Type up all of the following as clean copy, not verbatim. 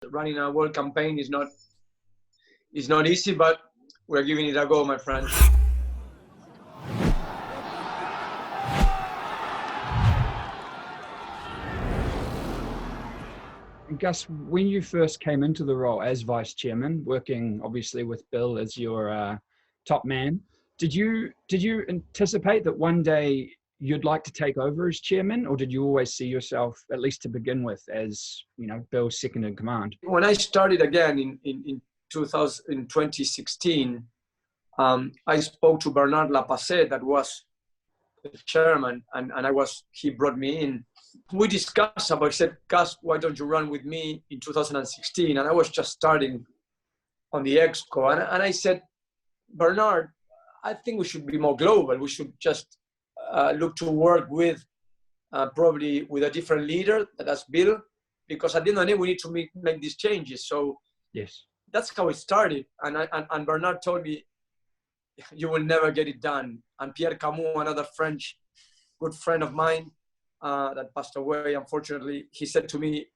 Running a world campaign is not easy, but we're giving it a go, my friend. Gus, when you first came into the role as vice chairman, working obviously with Bill as your top man, did you anticipate that one day you'd like to take over as chairman, or did you always see yourself, at least to begin with, as Bill's second in command? When I started again in 2016, I spoke to Bernard Lapasse, that was the chairman, and he brought me in. We discussed about, he said, Gus, why don't you run with me in 2016? And I was just starting on the Exco. And I said, Bernard, I think we should be more global. We should just look to work with probably with a different leader, that's Bill, because at the end of the day, we need to make these changes. So yes, that's how it started. And Bernard told me, you will never get it done. And Pierre Camus, another French good friend of mine that passed away, unfortunately, he said to me,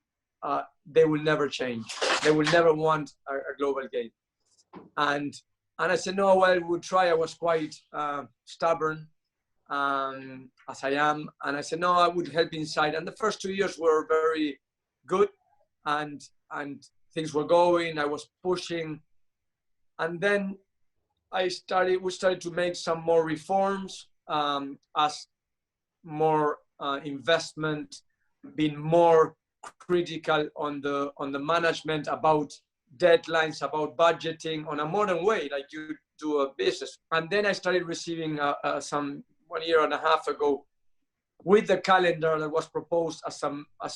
they will never change. They will never want a global game. And I said, no, well, we'll try. I was quite stubborn, as I am. And I said, no, I would help inside. And the first 2 years were very good, and things were going. I was pushing. And then we started to make some more reforms, as more investment, being more critical on the management, about deadlines, about budgeting on a modern way, like you do a business. And then I started receiving some 1.5 years ago, with the calendar that was proposed as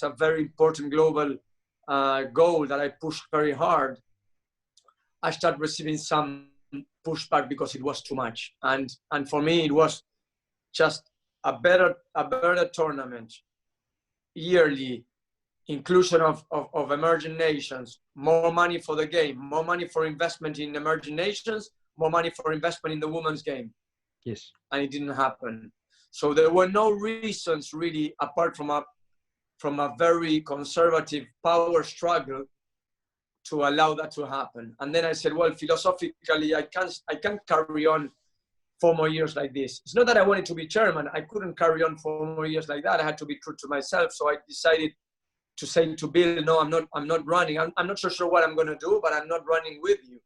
a very important global goal that I pushed very hard. I started receiving some pushback because it was too much, and for me it was just a better tournament, yearly inclusion of emerging nations, more money for the game, more money for investment in emerging nations, more money for investment in the women's game. Yes. And it didn't happen. So there were no reasons really, apart from a very conservative power struggle, to allow that to happen. And then I said, well, philosophically, I can't carry on 4 more years like this. It's not that I wanted to be chairman. I couldn't carry on 4 more years like that. I had to be true to myself. So I decided to say to Bill, no, I'm not running. I'm not so sure what I'm going to do, but I'm not running with you.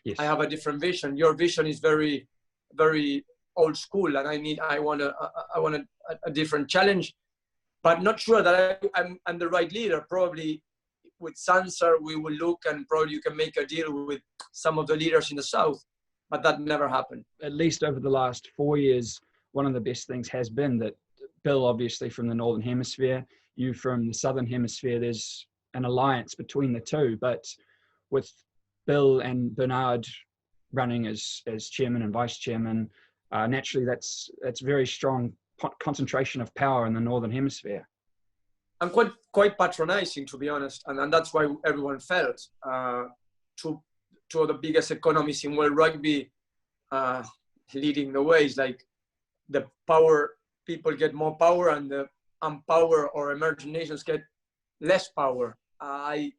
Yes. I have a different vision. Your vision is very, very old school, and I want a different challenge, but not sure that I'm the right leader. Probably with Sansa, we will look, and probably you can make a deal with some of the leaders in the South, but that never happened. At least over the last 4 years, one of the best things has been that Bill, obviously from the Northern Hemisphere, you from the Southern Hemisphere, there's an alliance between the two, but with Bill and Bernard running as chairman and vice chairman, naturally that's very strong concentration of power in the Northern Hemisphere. I'm quite patronizing, to be honest, and that's why everyone felt two of the biggest economies in world rugby leading the way. Is like the power people get more power, and the unpower or emerging nations get less power. I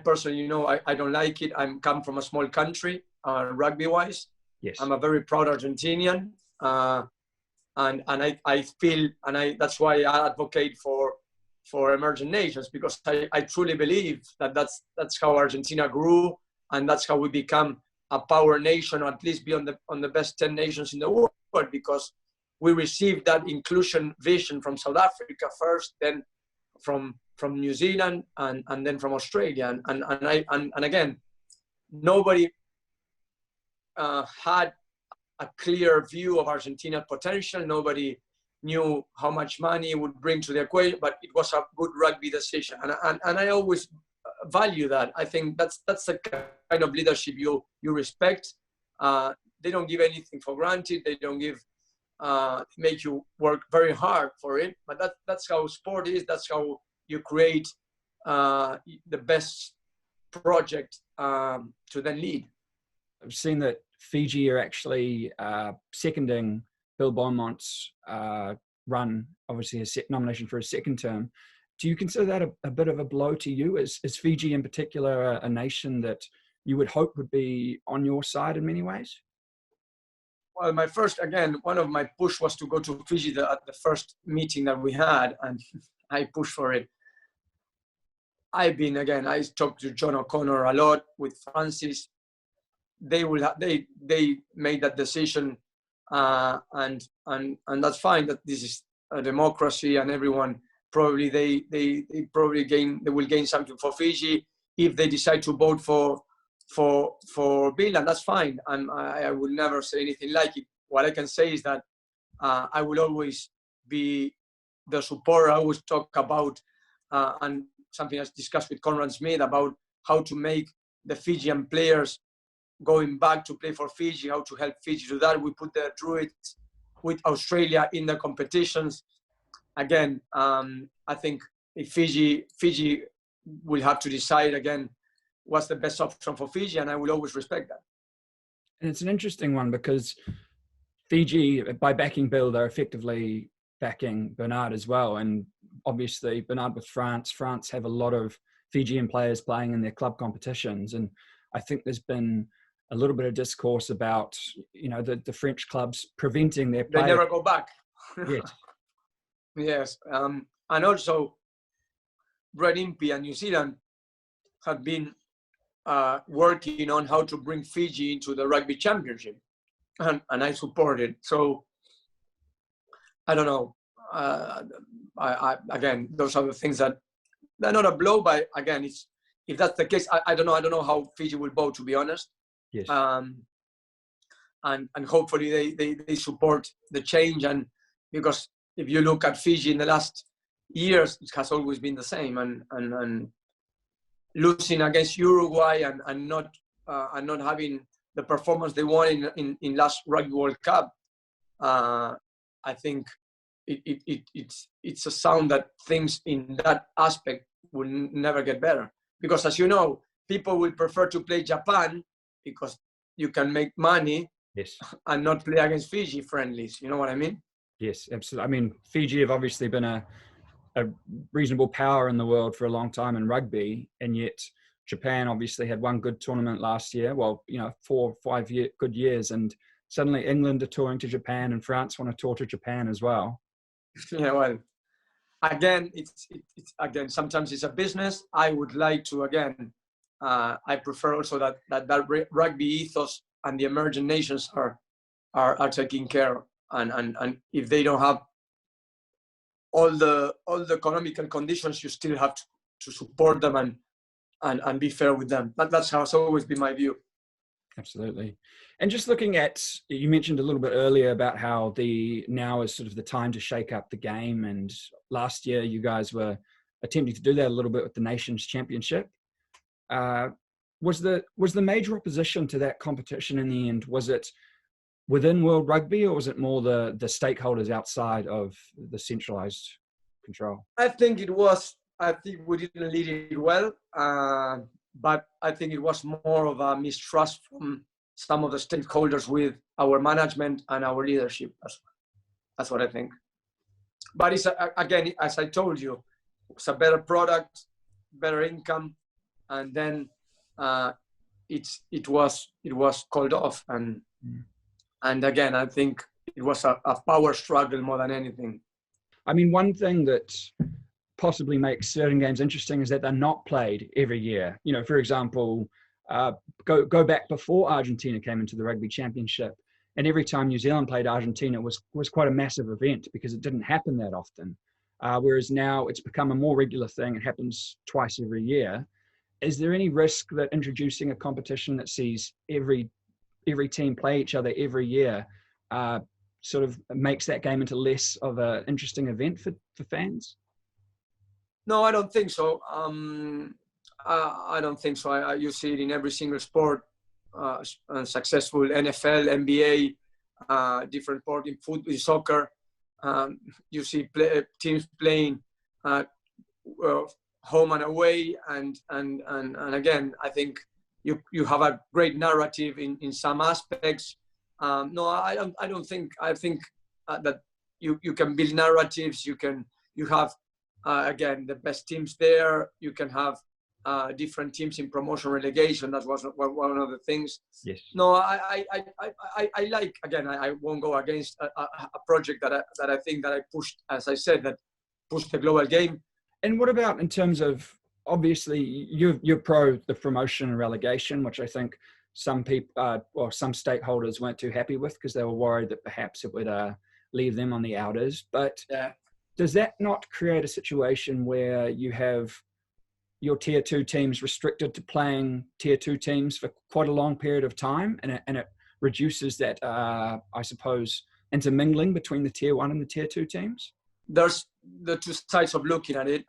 personally, I don't like it. I come from a small country, rugby-wise. Yes. I'm a very proud Argentinian, and I feel, and that's why I advocate for emerging nations, because I truly believe that that's how Argentina grew, and that's how we become a power nation, or at least be on the best 10 nations in the world, because we received that inclusion vision from South Africa first, then from New Zealand, and then from Australia, and again, nobody had a clear view of Argentina's potential. Nobody knew how much money it would bring to the equation, but it was a good rugby decision, and I always value that. I think that's the kind of leadership you respect. They don't give anything for granted. They don't make you work very hard for it. But that's how sport is. That's how you create the best project to then lead. I've seen that Fiji are actually seconding Bill Beaumont's run, obviously his nomination for his second term. do you consider that a bit of a blow to you? Is Fiji in particular a nation that you would hope would be on your side in many ways? Well, one of my push was to go to Fiji at the first meeting that we had, and I pushed for it. I talked to John O'Connor a lot, with Francis. They made that decision, and that's fine. That this is a democracy, and everyone probably they will gain something for Fiji if they decide to vote for Bill, and that's fine. And I will never say anything like it. What I can say is that I will always be the supporter. I always talk about and something I discussed with Conrad Smith about how to make the Fijian players going back to play for Fiji, how to help Fiji do that. We put the Druids with Australia in the competitions. Again, I think if Fiji will have to decide again what's the best option for Fiji, and I will always respect that. And it's an interesting one because Fiji, by backing Bill, they're effectively backing Bernard as well. And obviously Bernard with France have a lot of Fijian players playing in their club competitions. And I think there's been a little bit of discourse about, the French clubs preventing their players. They never go back. Yes. Yes. And also Red Impi and New Zealand have been working on how to bring Fiji into the Rugby Championship. And I support it. So I don't know. Again, those are the things that they're not a blow, but again, if that's the case, I don't know. I don't know how Fiji will vote, to be honest. Yes. And hopefully they support the change. And because if you look at Fiji in the last years, it has always been the same. And losing against Uruguay and not having the performance they won in last Rugby World Cup, I think it's a sound that things in that aspect will never get better. Because as you know, people will prefer to play Japan because you can make money. Yes. And not play against Fiji friendlies. You know what I mean? Yes, absolutely. I mean, Fiji have obviously been a reasonable power in the world for a long time in rugby, and yet Japan obviously had one good tournament last year. Well, 4 or 5 good years, and suddenly England are touring to Japan, and France want to tour to Japan as well. Yeah, well, again, it's sometimes it's a business. I would like to I prefer also that rugby ethos and the emerging nations are taken care of, and if they don't have all the economical conditions, you still have to support them and be fair with them. That's how it's always been my view. Absolutely. And just looking at, you mentioned a little bit earlier about how now is sort of the time to shake up the game. And last year you guys were attempting to do that a little bit with the Nations Championship. Was the major opposition to that competition in the end, was it within World Rugby, or was it more the stakeholders outside of the centralized control? I think we didn't lead it well, but I think it was more of a mistrust from some of the stakeholders with our management and our leadership. That's what I think. But it's again, as I told you, it's a better product, better income, and then it was called off, and again, I think it was a power struggle more than anything. I mean, one thing that possibly makes certain games interesting is that they're not played every year. For example, go back before Argentina came into the Rugby Championship, and every time New Zealand played Argentina was quite a massive event because it didn't happen that often. Whereas now it's become a more regular thing. It happens twice every year. Is there any risk that introducing a competition that sees every team play each other every year sort of makes that game into less of an interesting event for fans? No, I don't think so. I don't think so. You see it in every single sport, successful NFL, NBA, different sport in football, soccer. You see teams playing home and away, and again, I think you have a great narrative in some aspects. No, I don't think. I think that you can build narratives. You have Again, the best teams there. You can have different teams in promotion relegation. That was one of the things. Yes. No, I like, again, I won't go against a project that I think that I pushed, as I said, that pushed the global game. And what about in terms of, obviously you're pro the promotion and relegation, which I think some people, or some stakeholders weren't too happy with because they were worried that perhaps it would leave them on the outers. But yeah, does that not create a situation where you have your tier 2 teams restricted to playing tier 2 teams for quite a long period of time, and it reduces that, I suppose, intermingling between the tier 1 and the tier 2 teams? There's the two sides of looking at it.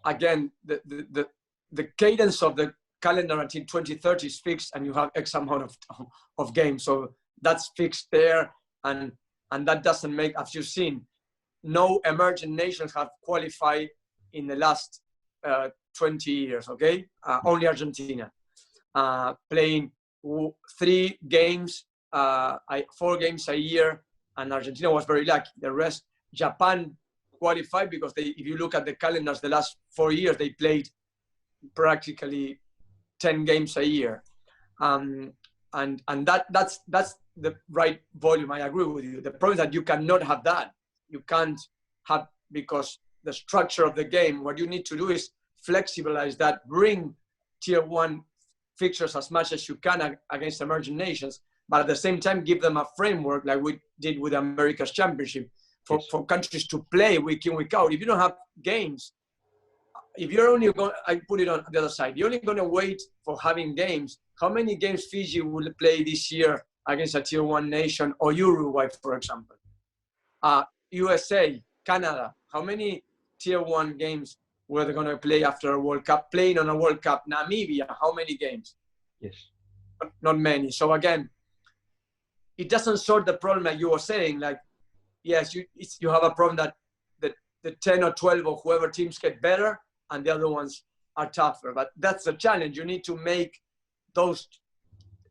Again, the cadence of the calendar until 2030 is fixed, and you have X amount of games. So that's fixed there, and that doesn't make, as you've seen, no emerging nations have qualified in the last 20 years, okay? Only Argentina. Playing 3 games, 4 games a year, and Argentina was very lucky. The rest, Japan qualified because if you look at the calendars, the last 4 years, they played practically 10 games a year. And that's the right volume. I agree with you. The problem is that you cannot have that. You can't have, because the structure of the game, what you need to do is flexibilize that, bring tier 1 fixtures as much as you can against emerging nations, but at the same time give them a framework like we did with America's Championship for countries to play week in, week out. If you don't have games, if you're only going, I put it on the other side, you're only going to wait for having games. How many games Fiji will play this year against a tier 1 nation, or Uruguay, for example? USA, Canada, how many tier 1 games were they going to play after a World Cup? Playing on a World Cup. Namibia, how many games? Yes. Not many. So again, it doesn't solve the problem like you were saying. Like, yes, you have a problem that the 10 or 12 or whoever teams get better and the other ones are tougher. But that's the challenge. You need to make those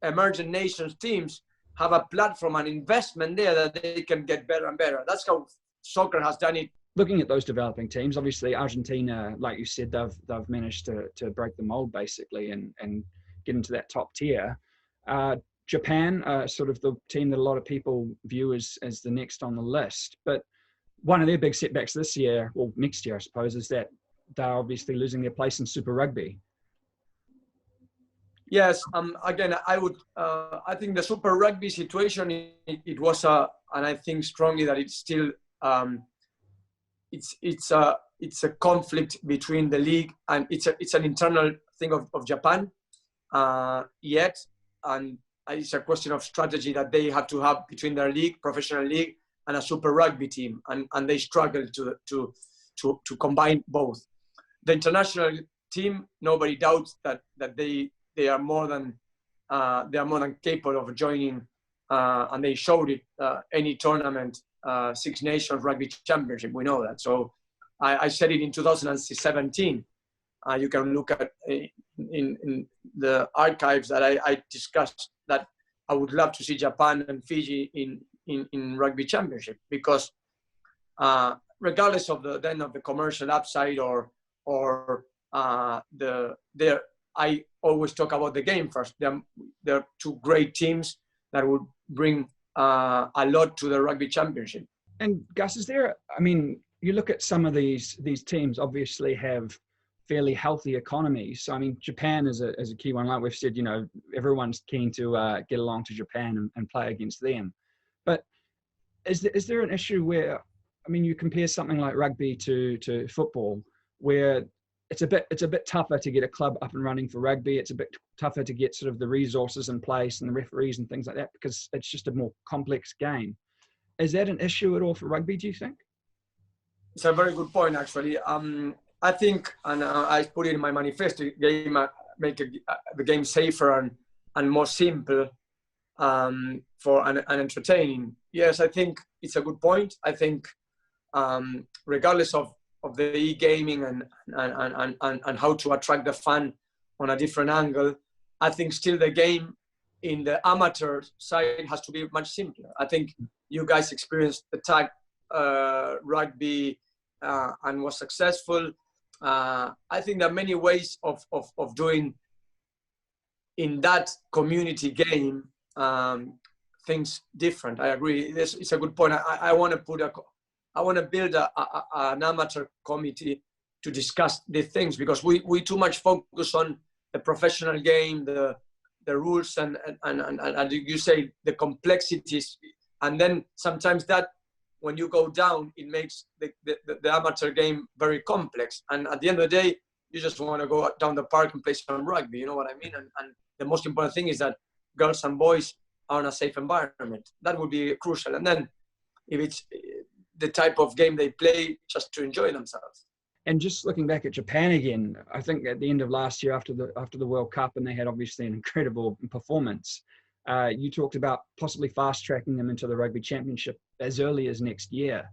emerging nations teams have a platform and investment there that they can get better and better. That's how soccer has done it. Looking at those developing teams, obviously Argentina, like you said, they've managed to break the mold basically and get into that top tier. Japan, sort of the team that a lot of people view as the next on the list. But one of their big setbacks this year, or next year I suppose, is that they're obviously losing their place in Super Rugby. Yes, again, I think the Super Rugby situation, it was and I think strongly that it's still, it's a conflict between the league, and it's an internal thing of Japan yet, and it's a question of strategy that they have to have between their league, professional league, and a Super Rugby team, and they struggle to combine both. The international team, nobody doubts that they are more than capable of joining, and they showed it any tournament, Six Nations Rugby Championship. We know that. So I said it in 2017. You can look at in the archives that I discussed that I would love to see Japan and Fiji in Rugby Championship, because regardless of the commercial upside or I always talk about the game first. They're 2 great teams that would bring a lot to the Rugby Championship. And Gus, is there, I mean, you look at some of these teams obviously have fairly healthy economies. So, I mean, Japan is a key one. Like we've said, you know, everyone's keen to get along to Japan and play against them. But is there an issue where, I mean, you compare something like rugby to football, where it's a bit tougher to get a club up and running for rugby. It's a bit tougher to get sort of the resources in place and the referees and things like that, because it's just a more complex game. Is that an issue at all for rugby, do you think? It's a very good point, actually. I think, and I put it in my manifesto, make the game safer and more simple for and entertaining. Yes, I think it's a good point. I think regardless of the e-gaming and how to attract the fan on a different angle, I think still the game in the amateur side has to be much simpler. I think you guys experienced the tag rugby and was successful. I think there are many ways of doing in that community game things different. I agree. It's a good point. I want to build an amateur committee to discuss the things, because we too much focus on the professional game, the rules, and you say the complexities, and then sometimes that when you go down, it makes the amateur game very complex. And at the end of the day, you just want to go down the park and play some rugby. You know what I mean? And the most important thing is that girls and boys are in a safe environment. That would be crucial. And then if it's the type of game they play, just to enjoy themselves. And just looking back at Japan again, I think at the end of last year after the World Cup, and they had obviously an incredible performance, you talked about possibly fast tracking them into the Rugby Championship as early as next year.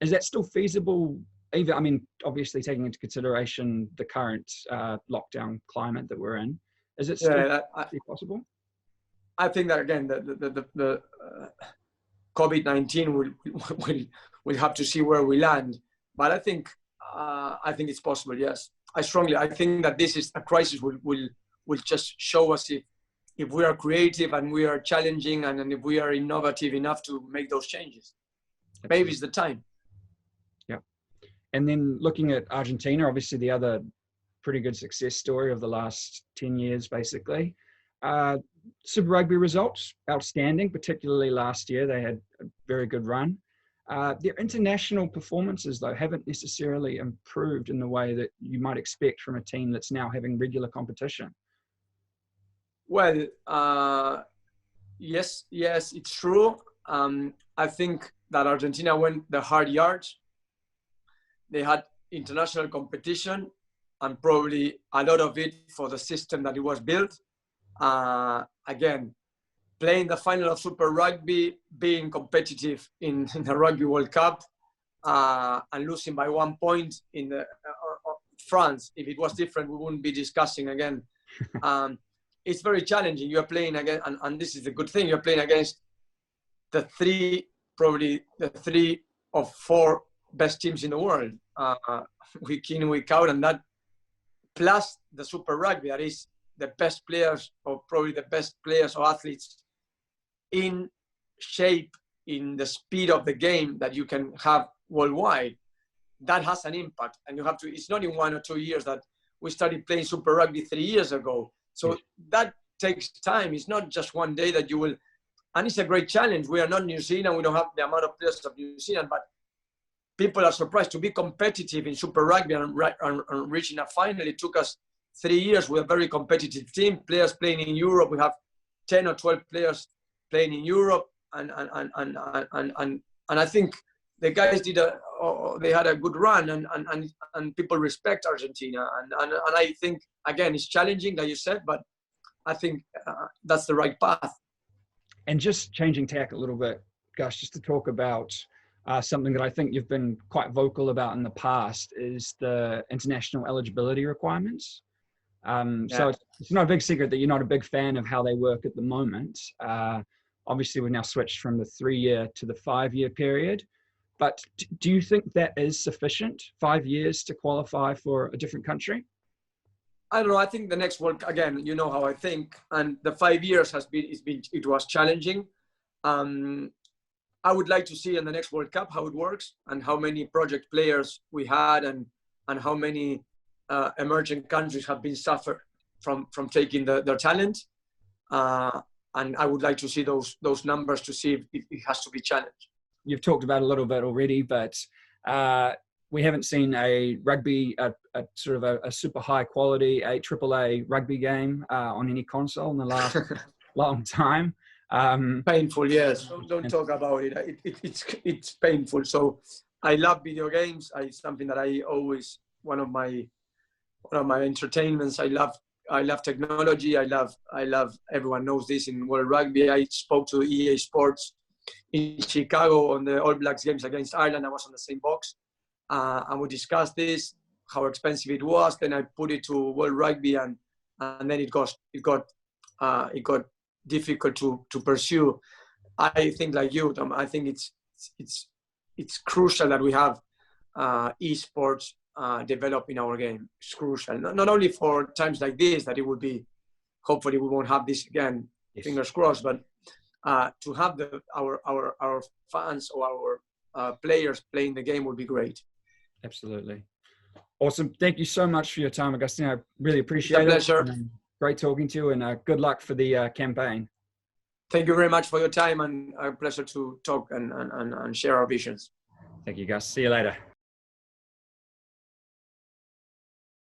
Is that still feasible? Even, I mean, obviously taking into consideration the current lockdown climate that we're in, is it still possible? I think that again, the COVID-19 will have to see where we land, but I think it's possible. Yes, I think that this is a crisis will just show us if we are creative and we are challenging, and if we are innovative enough to make those changes. Maybe it's the time. Yeah. And then looking at Argentina, obviously the other pretty good success story of the last 10 years, basically. Super Rugby results, outstanding, particularly last year. They had a very good run. Their international performances, though, haven't necessarily improved in the way that you might expect from a team that's now having regular competition. Well, yes, it's true. I think that Argentina went the hard yards. They had international competition, and probably a lot of it for the system that it was built. Again, playing the final of Super Rugby, being competitive in the Rugby World Cup, and losing by 1 point in the France. If it was different, we wouldn't be discussing again. It's very challenging. You're playing against, and this is the good thing, you're playing against probably the 3 or 4 best teams in the world, week in, week out, and that plus the Super Rugby, that is the best players, or probably the best players or athletes in shape, in the speed of the game that you can have worldwide. That has an impact, and you have to, it's not in 1 or 2 years that we started playing Super Rugby 3 years ago. So that takes time. It's not just one day that you will, and it's a great challenge. We are not New Zealand. We don't have the amount of players of New Zealand, but people are surprised to be competitive in Super Rugby and reaching a final. It took us 3 years with a very competitive team, players playing in Europe. We have 10 or 12 players playing in Europe, and I think the guys they had a good run, and people respect Argentina, and I think again it's challenging, like you said, but I think that's the right path. And just changing tack a little bit, Gus, just to talk about something that I think you've been quite vocal about in the past is the international eligibility requirements. So it's not a big secret that you're not a big fan of how they work at the moment. Obviously, we've now switched from the 3-year to the 5-year period. But do you think that is sufficient, 5 years to qualify for a different country? I don't know. I think the next World, again, you know how I think, and the 5 years it was challenging. I would like to see in the next World Cup how it works, and how many project players we had, and how many emerging countries have been suffered from taking their talent. And I would like to see those numbers to see if it has to be challenged. You've talked about a little bit already, but we haven't seen a rugby, a sort of a super high quality, a AAA rugby game on any console in the last long time. Painful, yes. Don't talk about it. It's painful. So I love video games. It's something that I always, one of my entertainments. I love technology. I love. Everyone knows this in World Rugby. I spoke to EA Sports in Chicago on the All Blacks games against Ireland. I was on the same box, and we discussed this, how expensive it was. Then I put it to World Rugby, and then it got difficult to pursue. I think like you, Tom. I think it's crucial that we have esports develop in our game. It's crucial, not only for times like this, that it would be, hopefully we won't have this again, yes, fingers crossed, but to have our fans or our players playing the game would be great. Absolutely. Awesome. Thank you so much for your time, Agustin. I really appreciate it. It's a pleasure. Great talking to you, and good luck for the campaign. Thank you very much for your time, and a pleasure to talk and share our visions. Thank you, Gus. See you later.